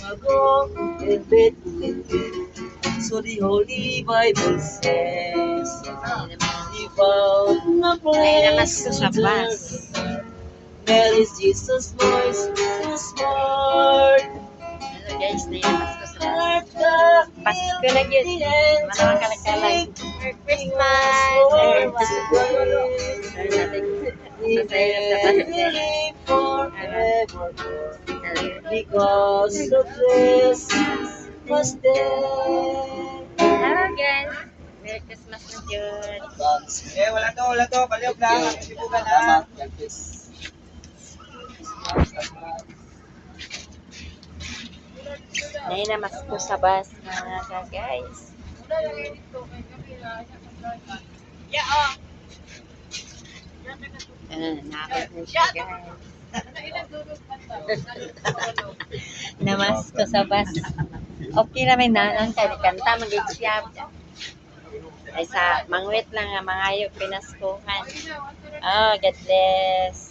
ago in Bethlehem. So the Holy Bible says, He found a place to journey. There is Jesus' voice, whose heart. Hello guys, nailapas ko sa Heart the Pasko na yun. Maraming kalakalan. Merry Christmas! Lord, forever. Because of Christmas Day. Hello guys! Merry Christmas na yun. Wala to. Paliog lang. Sibukan na. Nailamas ko sa bus mga guys. Nakakit na siya guys. Namas ko sa bus. Okay naman na ang kanta mag-isyap. Ay sa mangwit lang nga mga ayok pinaskuhan. Oh, God bless.